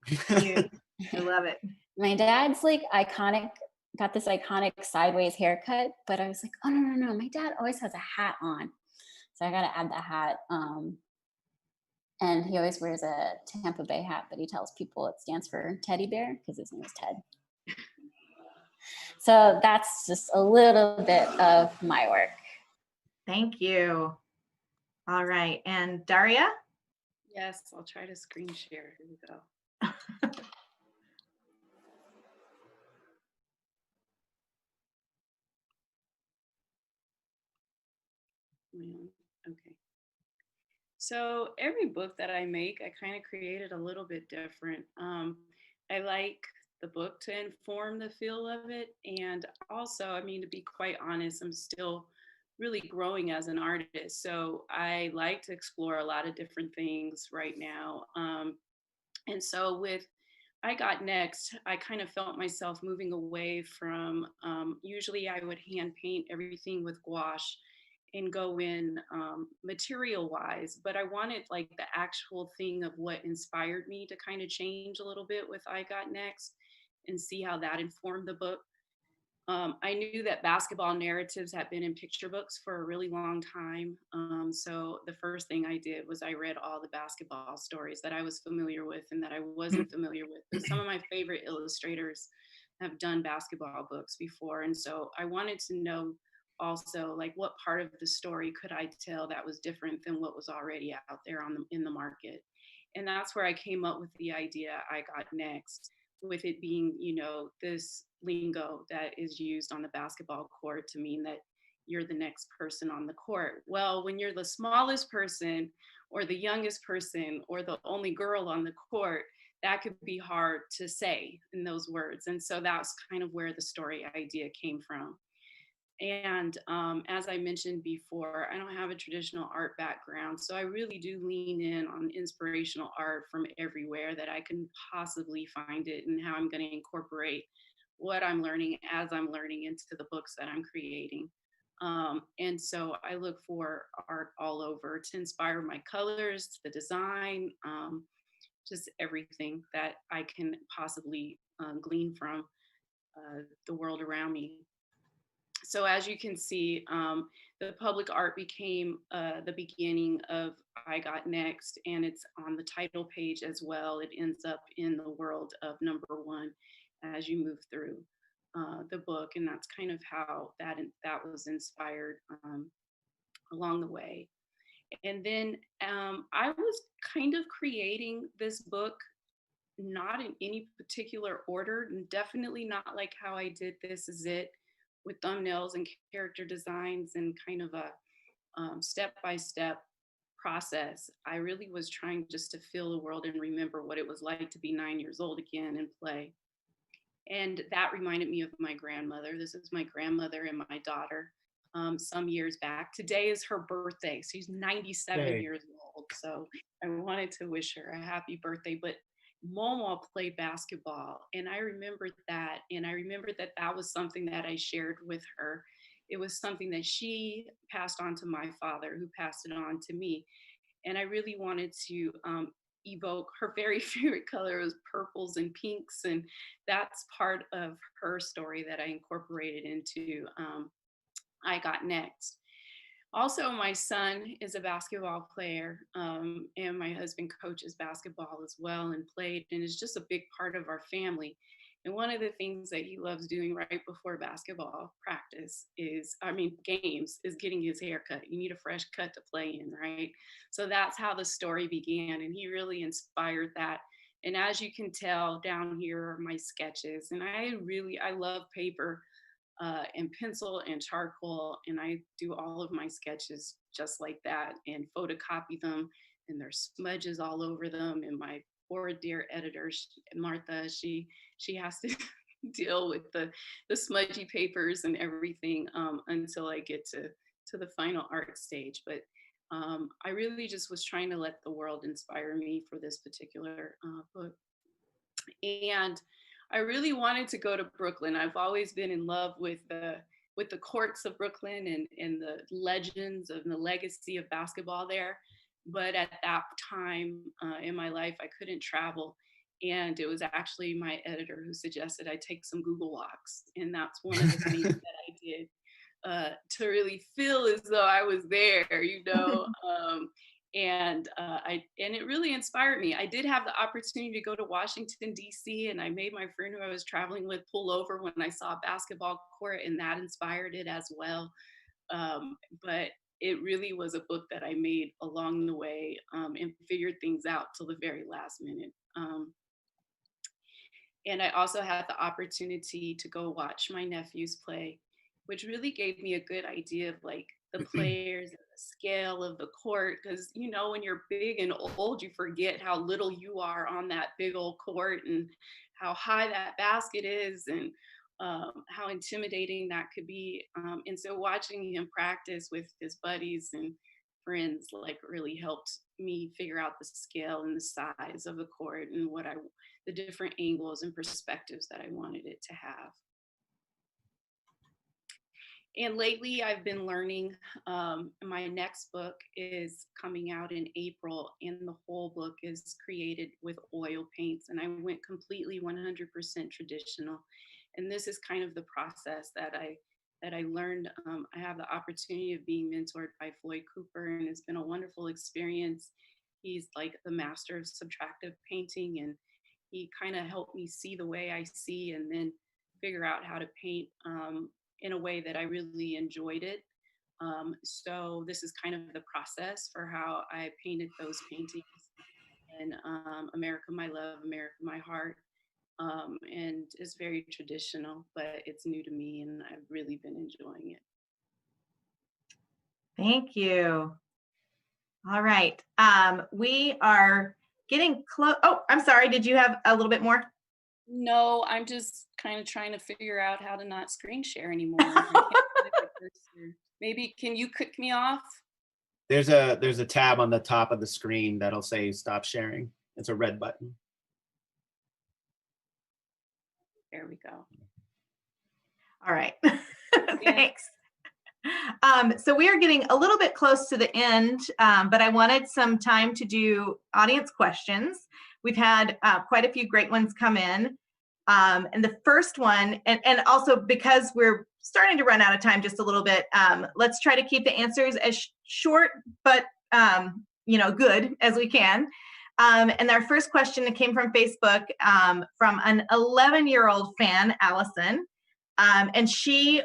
Cute. I love it. My dad's like iconic, got this iconic sideways haircut, but I was like, oh no, my dad always has a hat on. So I gotta add the hat. And he always wears a Tampa Bay hat, but he tells people it stands for teddy bear because his name is Ted. So that's just a little bit of my work. Thank you. All right. And Daria? Yes, I'll try to screen share. Here we go. Okay. So every book that I make, I kind of created a little bit different. I like the book to inform the feel of it. And also, I mean, to be quite honest, I'm still really growing as an artist. So I like to explore a lot of different things right now. And so with I Got Next, I kind of felt myself moving away from, usually I would hand paint everything with gouache and go in material wise, but I wanted like the actual thing of what inspired me to kind of change a little bit with I Got Next and see how that informed the book. I knew that basketball narratives had been in picture books for a really long time. So the first thing I did was I read all the basketball stories that I was familiar with and that I wasn't familiar with. And some of my favorite illustrators have done basketball books before. And so I wanted to know also like what part of the story could I tell that was different than what was already out there in the market. And that's where I came up with the idea I Got Next, with it being, you know, this lingo that is used on the basketball court to mean that you're the next person on the court. Well, when you're the smallest person or the youngest person or the only girl on the court, that could be hard to say in those words. And so that's kind of where the story idea came from. And as I mentioned before, I don't have a traditional art background, so I really do lean in on inspirational art from everywhere that I can possibly find it, and how I'm going to incorporate what I'm learning as I'm learning into the books that I'm creating. And so I look for art all over to inspire my colors, the design, just everything that I can possibly glean from the world around me. So as you can see, the public art became the beginning of I Got Next, and it's on the title page as well. It ends up in the world of number one as you move through the book, and that's kind of how that was inspired along the way. And then I was kind of creating this book not in any particular order, and definitely not like how I did This Is It, with thumbnails and character designs and kind of a step-by-step process. I really was trying just to feel the world and remember what it was like to be 9 years old again and play. And that reminded me of my grandmother. This is my grandmother and my daughter some years back. Today is her birthday. She's 97 years old. So I wanted to wish her a happy birthday. But Momo played basketball, and I remembered that. And I remembered that that was something that I shared with her. It was something that she passed on to my father, who passed it on to me. And I really wanted to evoke her very favorite color was purples and pinks. And that's part of her story that I incorporated into I Got Next. Also, my son is a basketball player, and my husband coaches basketball as well and played, and is just a big part of our family. And one of the things that he loves doing right before basketball practice games, is getting his hair cut. You need a fresh cut to play in, right? So that's how the story began, and he really inspired that. And as you can tell, down here are my sketches, and I love paper. And pencil and charcoal, and I do all of my sketches just like that and photocopy them, and there's smudges all over them. And my poor dear editor, Martha, she has to deal with the smudgy papers and everything until I get to the final art stage. But I really just was trying to let the world inspire me for this particular book. And I really wanted to go to Brooklyn. I've always been in love with the courts of Brooklyn and the legends and the legacy of basketball there. But at that time in my life, I couldn't travel. And it was actually my editor who suggested I take some Google walks. And that's one of the things that I did to really feel as though I was there, you know. And it really inspired me. I did have the opportunity to go to Washington, D.C., and I made my friend who I was traveling with pull over when I saw a basketball court, and that inspired it as well. But it really was a book that I made along the way and figured things out till the very last minute. And I also had the opportunity to go watch my nephews play, which really gave me a good idea of like the players and the scale of the court. Because, you know, when you're big and old, you forget how little you are on that big old court and how high that basket is and how intimidating that could be. And so watching him practice with his buddies and friends like really helped me figure out the scale and the size of the court and the different angles and perspectives that I wanted it to have. And lately I've been learning, my next book is coming out in April, and the whole book is created with oil paints, and I went completely 100% traditional. And this is kind of the process that I learned. I have the opportunity of being mentored by Floyd Cooper, and it's been a wonderful experience. He's like the master of subtractive painting, and he kind of helped me see the way I see and then figure out how to paint in a way that I really enjoyed it. So this is kind of the process for how I painted those paintings. And America, My Love, America, My Heart. And it's very traditional, but it's new to me and I've really been enjoying it. Thank you. All right. We are getting close. Oh, I'm sorry. Did you have a little bit more? No, I'm just kind of trying to figure out how to not screen share anymore. Maybe can you kick me off? There's a tab on the top of the screen that'll say stop sharing. It's a red button. There we go. All right. Thanks. So we are getting a little bit close to the end, but I wanted some time to do audience questions. We've had quite a few great ones come in. And the first one, and also because we're starting to run out of time just a little bit, let's try to keep the answers as short but good as we can. And our first question came from Facebook from an 11-year-old fan, Allison. And she's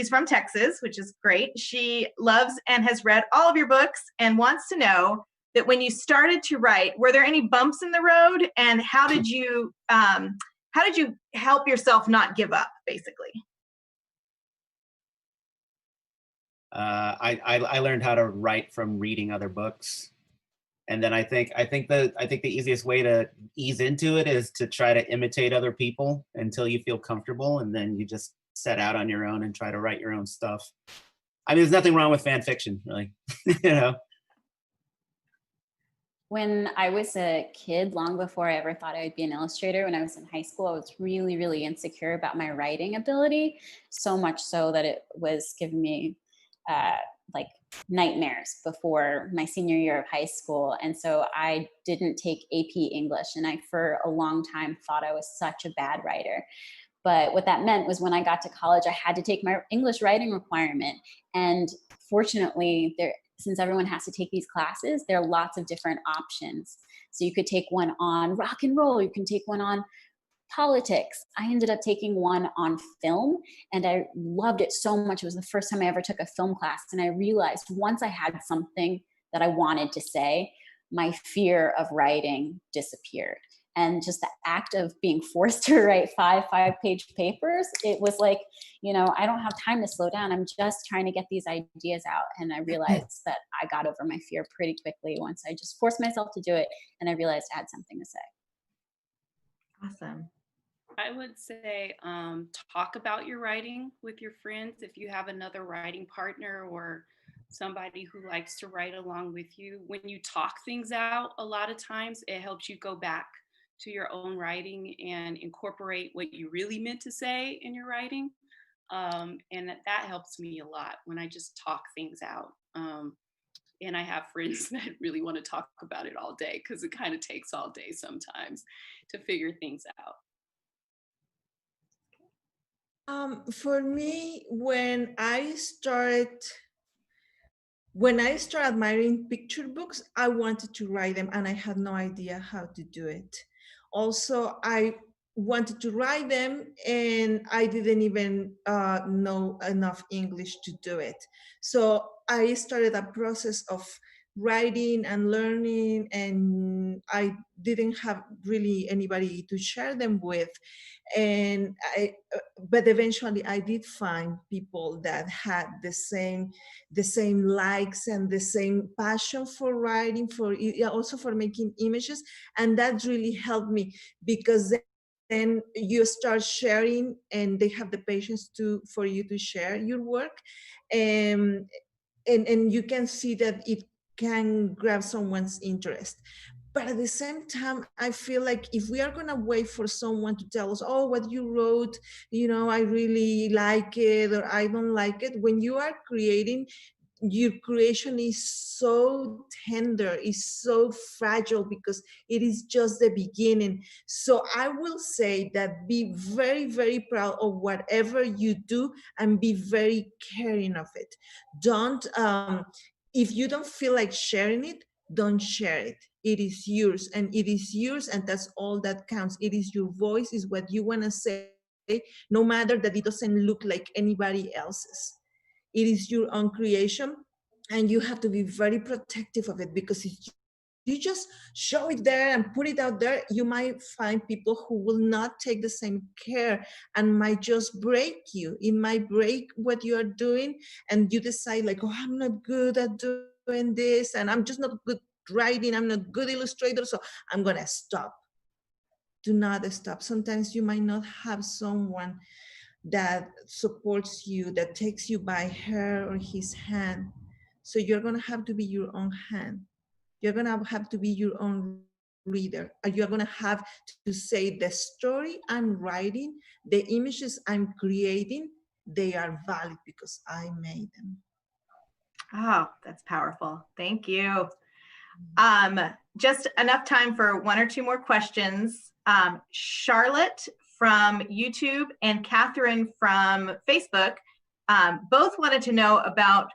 from Texas, which is great. She loves and has read all of your books and wants to know that when you started to write, were there any bumps in the road, and how did you help yourself not give up, basically? I learned how to write from reading other books. And then I think the easiest way to ease into it is to try to imitate other people until you feel comfortable, and then you just set out on your own and try to write your own stuff. I mean, there's nothing wrong with fan fiction, really. When I was a kid, long before I ever thought I would be an illustrator, when I was in high school, I was really, really insecure about my writing ability, so much so that it was giving me like nightmares before my senior year of high school. And so I didn't take AP English, and I for a long time thought I was such a bad writer. But what that meant was when I got to college, I had to take my English writing requirement. And fortunately, since everyone has to take these classes, there are lots of different options. So you could take one on rock and roll, you can take one on politics. I ended up taking one on film, and I loved it so much. It was the first time I ever took a film class, and I realized once I had something that I wanted to say, my fear of writing disappeared. And just the act of being forced to write five-page papers, it was like, I don't have time to slow down. I'm just trying to get these ideas out. And I realized that I got over my fear pretty quickly once I just forced myself to do it, and I realized I had something to say. Awesome. I would say talk about your writing with your friends. If you have another writing partner or somebody who likes to write along with you, when you talk things out, a lot of times it helps you go back to your own writing and incorporate what you really meant to say in your writing. And that helps me a lot when I just talk things out. And I have friends that really want to talk about it all day, because it kind of takes all day sometimes to figure things out. For me, when I started admiring picture books, I wanted to write them, and I had no idea how to do it. Also, I wanted to write them, and I didn't even know enough English to do it. So I started a process of writing and learning, and I didn't have really anybody to share them with. And but eventually I did find people that had the same likes and the same passion for writing, also for making images, and that really helped me, because then you start sharing, and they have the patience for you to share your work, and you can see that it can grab someone's interest. But at the same time, I feel like if we are going to wait for someone to tell us, oh, what you wrote, I really like it, or I don't like it, when you are creating, your creation is so tender, is so fragile, because it is just the beginning. So I will say that be very, very proud of whatever you do, and be very caring of it. Don't, if you don't feel like sharing it, don't share it. It is yours, and it is yours, and that's all that counts. It is your voice, is what you want to say, no matter that it doesn't look like anybody else's. It is your own creation, and you have to be very protective of it, because if you just show it there and put it out there, you might find people who will not take the same care, and might just break you. It might break what you are doing, and you decide like, oh, I'm not good at doing this, and I'm just not good writing, I'm not good illustrator, so I'm gonna stop. Do not stop. Sometimes you might not have someone that supports you, that takes you by her or his hand. So you're going to have to be your own hand. You're going to have to be your own reader. And you're going to have to say the story I'm writing, the images I'm creating, they are valid because I made them. Oh, that's powerful. Thank you. Just enough time for one or two more questions. Charlotte from YouTube and Catherine from Facebook both wanted to know about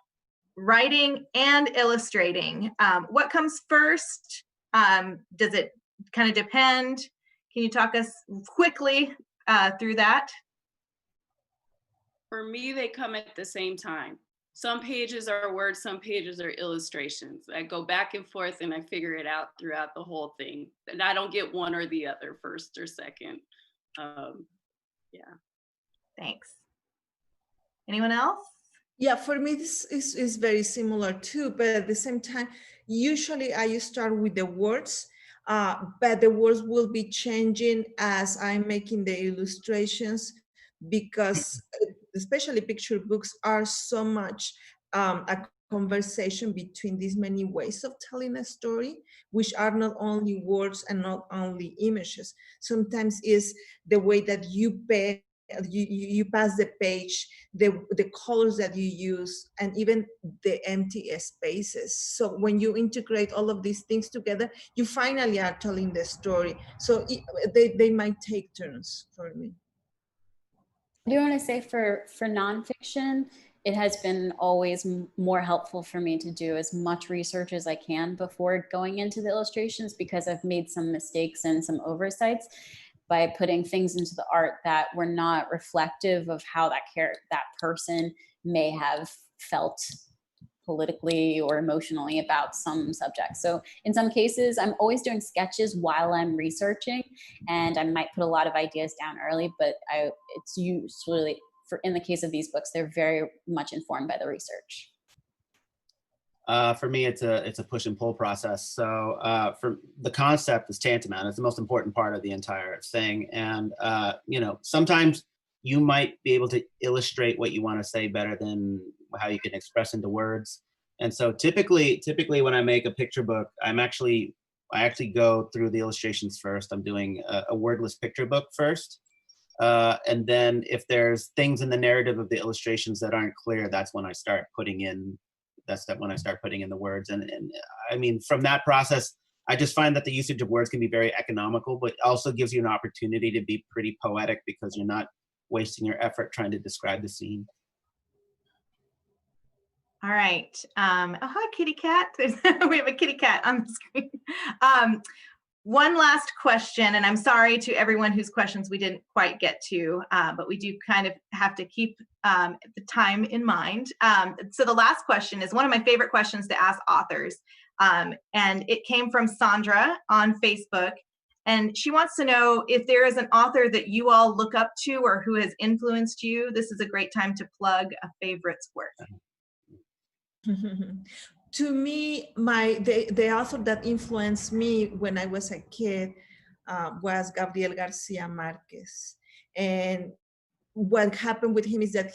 writing and illustrating. What comes first? Does it kind of depend? Can you talk us quickly through that? For me, they come at the same time. Some pages are words, some pages are illustrations. I go back and forth and I figure it out throughout the whole thing. And I don't get one or the other, first or second. Yeah. Thanks. Anyone else? Yeah, for me, this is very similar too, but at the same time, usually I start with the words, but the words will be changing as I'm making the illustrations, because especially picture books are so much a conversation between these many ways of telling a story, which are not only words and not only images. Sometimes is the way that you pass the page, the colors that you use, and even the empty spaces. So when you integrate all of these things together, you finally are telling the story. So they might take turns for me. I do want to say for nonfiction, it has been always more helpful for me to do as much research as I can before going into the illustrations, because I've made some mistakes and some oversights by putting things into the art that were not reflective of how that person may have felt politically or emotionally about some subject. So in some cases, I'm always doing sketches while I'm researching, and I might put a lot of ideas down early, but it's usually, in the case of these books, they're very much informed by the research. For me, it's a push and pull process. So for the concept is tantamount. It's the most important part of the entire thing. And sometimes you might be able to illustrate what you want to say better than how you can express into words. And so typically when I make a picture book, I actually go through the illustrations first. I'm doing a wordless picture book first. And then if there's things in the narrative of the illustrations that aren't clear, that's when I start putting in the words. And I mean, from that process, I just find that the usage of words can be very economical, but also gives you an opportunity to be pretty poetic because you're not wasting your effort trying to describe the scene. All right. Oh, hi, kitty cat. We have a kitty cat on the screen. One last question, and I'm sorry to everyone whose questions we didn't quite get to, but we do kind of have to keep the time in mind. So the last question is one of my favorite questions to ask authors, and it came from Sandra on Facebook, and she wants to know if there is an author that you all look up to or who has influenced you. This is a great time to plug a favorite's work. To me, the author that influenced me when I was a kid was Gabriel Garcia Marquez. And what happened with him is that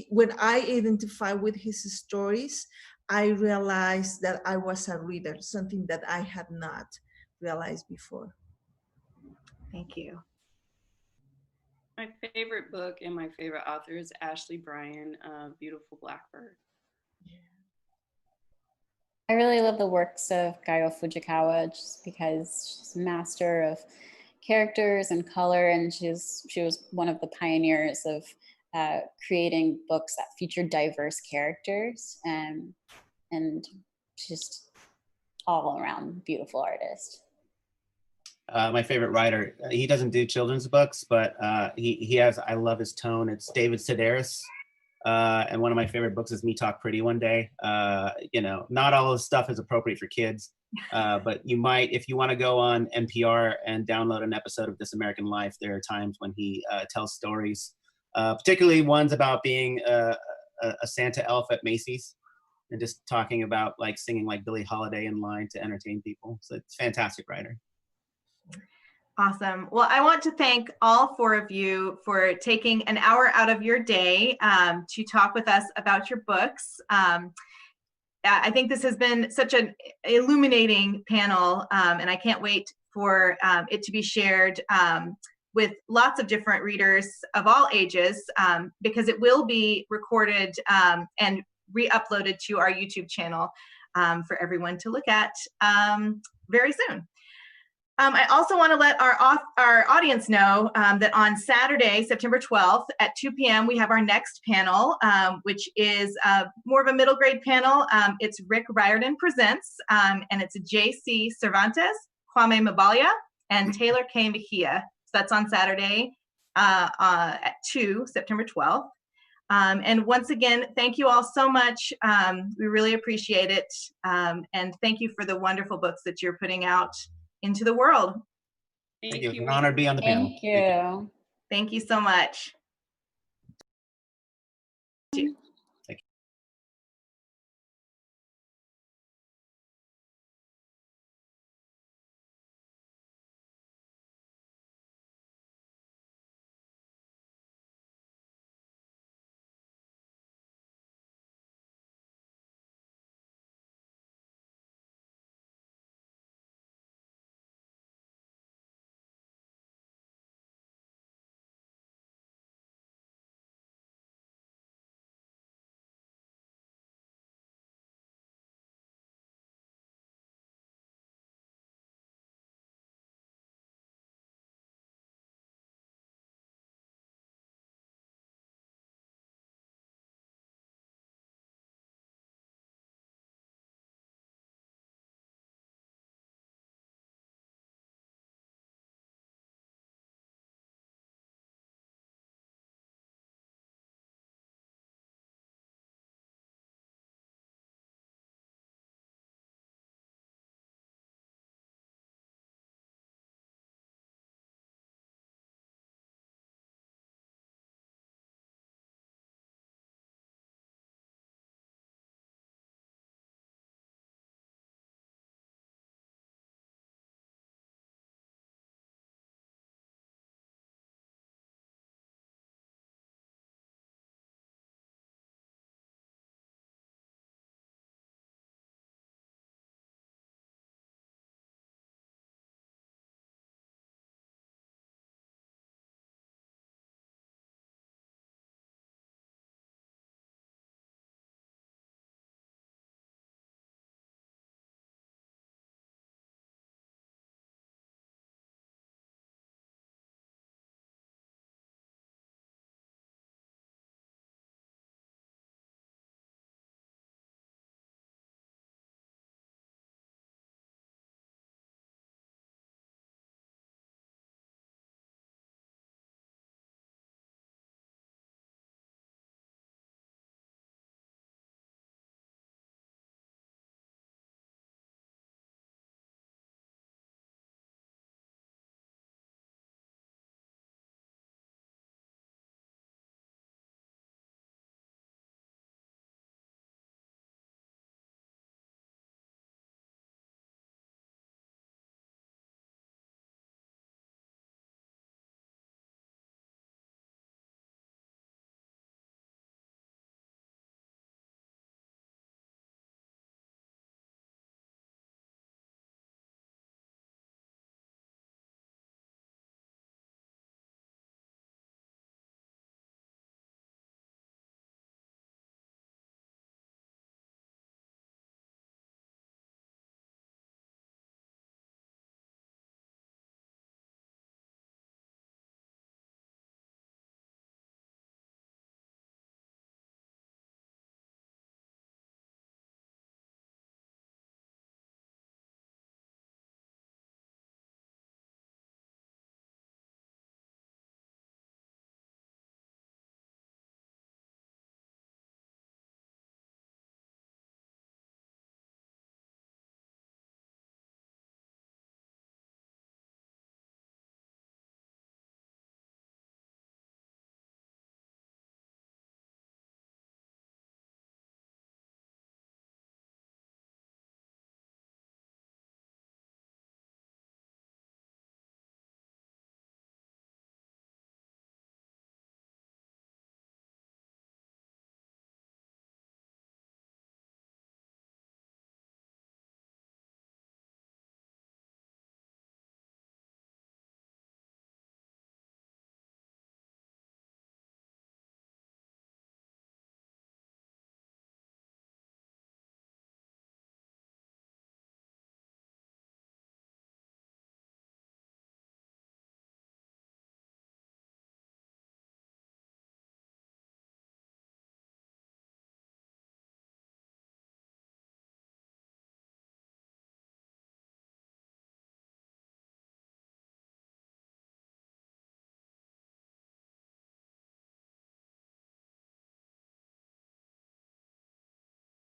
when I identified with his stories, I realized that I was a reader, something that I had not realized before. Thank you. My favorite book and my favorite author is Ashley Bryan, Beautiful Blackbird. I really love the works of Gaio Fujikawa just because she's a master of characters and color, and she was one of the pioneers of creating books that featured diverse characters, and just all around beautiful artist. My favorite writer, he doesn't do children's books, but he has, I love his tone. It's David Sedaris. And one of my favorite books is Me Talk Pretty One Day. Not all of the stuff is appropriate for kids, but you might, if you want to go on NPR and download an episode of This American Life, there are times when he tells stories, particularly ones about being a Santa elf at Macy's and just talking about like singing like Billie Holiday in line to entertain people. So it's a fantastic writer. Awesome. Well, I want to thank all four of you for taking an hour out of your day to talk with us about your books. I think this has been such an illuminating panel, and I can't wait for it to be shared with lots of different readers of all ages, because it will be recorded and re-uploaded to our YouTube channel for everyone to look at very soon. I also want to let our audience know that on Saturday, September 12th at 2 p.m., we have our next panel, which is more of a middle grade panel. It's Rick Riordan Presents, and it's J.C. Cervantes, Kwame Mabalia, and Taylor K. Mejia. So that's on Saturday at 2, September 12th. And once again, thank you all so much. We really appreciate it. And thank you for the wonderful books that you're putting out into the world. Thank you. It's an honor to be on the panel. Thank you. Thank you so much.